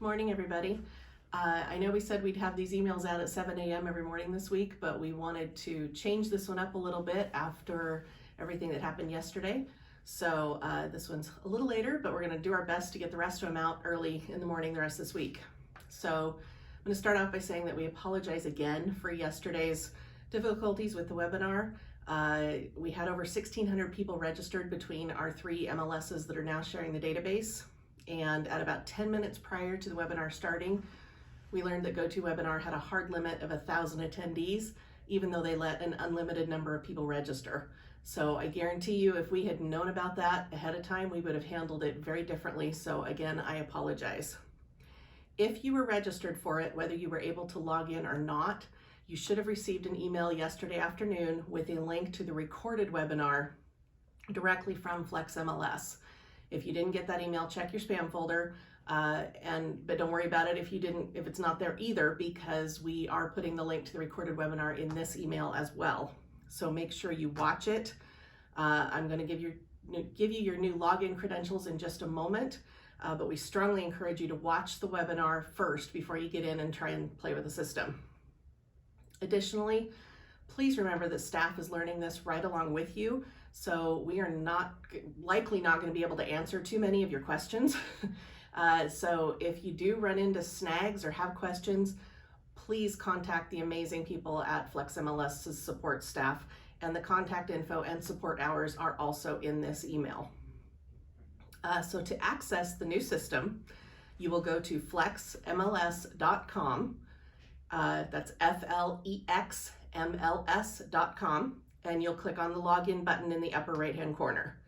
Morning, everybody. I know we said we'd have these emails out at 7 a.m. every morning this week, but we wanted to change this one up a little bit after everything that happened yesterday. So this one's a little later, but we're going to do our best to get the rest of them out early in the morning the rest of this week. So I'm going to start off by saying that we apologize again for yesterday's difficulties with the webinar. We had over 1,600 people registered between our three MLSs that are now sharing the database. And at about 10 minutes prior to the webinar starting, we learned that GoToWebinar had a hard limit of 1,000 attendees, even though they let an unlimited number of people register. So I guarantee you, if we had known about that ahead of time, we would have handled it very differently. So again, I apologize. If you were registered for it, whether you were able to log in or not, you should have received an email yesterday afternoon with a link to the recorded webinar directly from Flexmls. If you didn't get that email, check your spam folder, but don't worry about it if it's not there either, because we are putting the link to the recorded webinar in this email as well. So make sure you watch it. I'm going to give you your new login credentials in just a moment, but we strongly encourage you to watch the webinar first before you get in and try and play with the system. Additionally, please remember that staff is learning this right along with you. So we are likely not going to be able to answer too many of your questions. So if you do run into snags or have questions, please contact the amazing people at Flexmls' support staff, and the contact info and support hours are also in this email. So to access the new system, you will go to flexmls.com. That's FLEXMLS.com. And you'll click on the login button in the upper right-hand corner.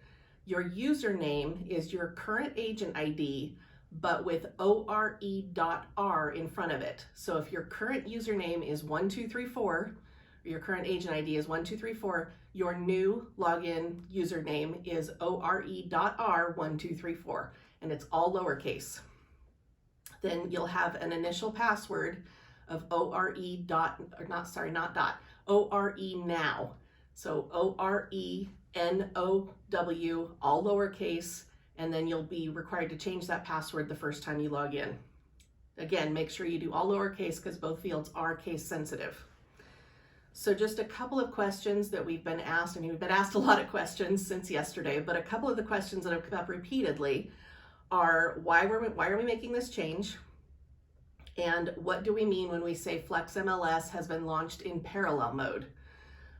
Your username is your current agent ID, but with ORE.R in front of it. So if your current username is 1234, or your current agent ID is 1234, your new login username is ORE.R1234, and it's all lowercase. Then you'll have an initial password of ORE now. So ORENOW, all lowercase, and then you'll be required to change that password the first time you log in. Again, make sure you do all lowercase because both fields are case sensitive. So just a couple of questions that we've been asked. I mean, we've been asked a lot of questions since yesterday, but a couple of the questions that have come up repeatedly are why are we making this change? And what do we mean when we say FlexMLS has been launched in parallel mode?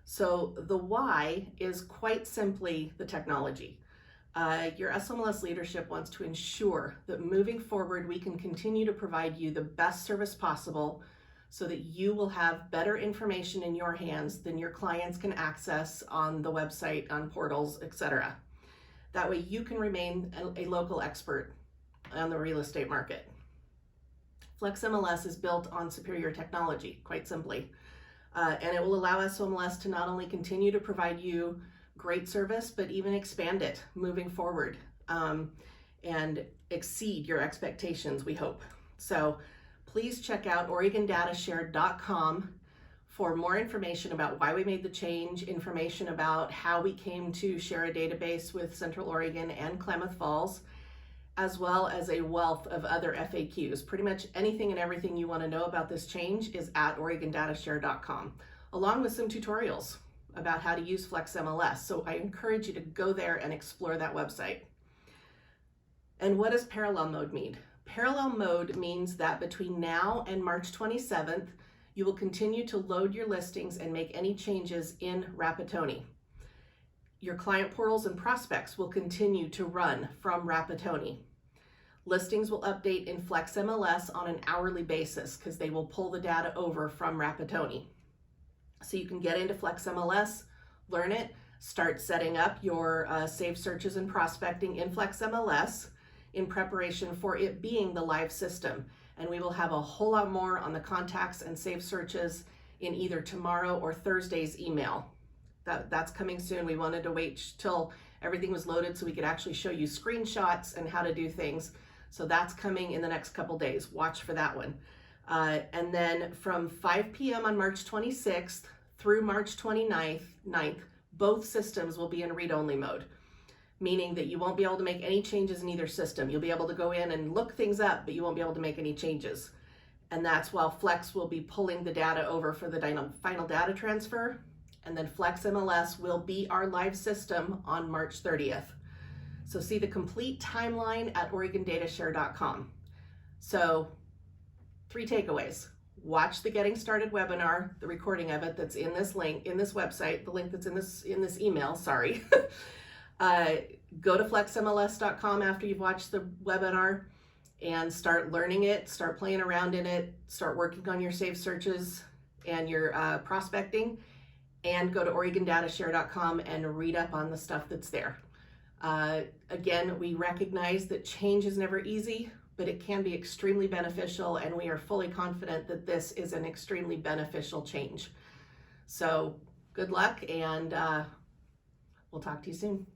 So the why is quite simply the technology. Your SMLS leadership wants to ensure that moving forward, we can continue to provide you the best service possible so that you will have better information in your hands than your clients can access on the website, on portals, etc. That way you can remain a local expert on the real estate market. FlexMLS is built on superior technology, quite simply. And it will allow SMLS to not only continue to provide you great service, but even expand it moving forward and exceed your expectations, we hope. So please check out OregonDataShare.com for more information about why we made the change, information about how we came to share a database with Central Oregon and Klamath Falls, as well as a wealth of other FAQs. Pretty much anything and everything you want to know about this change is at OregonDataShare.com, along with some tutorials about how to use FlexMLS. So I encourage you to go there and explore that website. And what does parallel mode mean? Parallel mode means that between now and March 27th, you will continue to load your listings and make any changes in Rapatoni. Your client portals and prospects will continue to run from Rapatoni. Listings will update in FlexMLS on an hourly basis because they will pull the data over from Rapatoni. So you can get into FlexMLS, learn it, start setting up your saved searches and prospecting in FlexMLS in preparation for it being the live system. And we will have a whole lot more on the contacts and saved searches in either tomorrow or Thursday's email. That's coming soon. We wanted to wait till everything was loaded so we could actually show you screenshots and how to do things. So that's coming in the next couple days. Watch for that one. And then from 5 p.m. on March 26th through March 29th, both systems will be in read-only mode. meaning that you won't be able to make any changes in either system. You'll be able to go in and look things up, but you won't be able to make any changes. And that's while Flex will be pulling the data over for the final data transfer. And then Flexmls will be our live system on March 30th. So see the complete timeline at OregonDataShare.com. So 3 takeaways. Watch the Getting Started webinar, the recording of it that's in this link, in this website, the link that's in this email, sorry. Go to flexmls.com after you've watched the webinar and start learning it, start playing around in it, start working on your saved searches and your prospecting, and go to OregonDataShare.com and read up on the stuff that's there. Again, we recognize that change is never easy, but it can be extremely beneficial, and we are fully confident that this is an extremely beneficial change. So good luck, and we'll talk to you soon.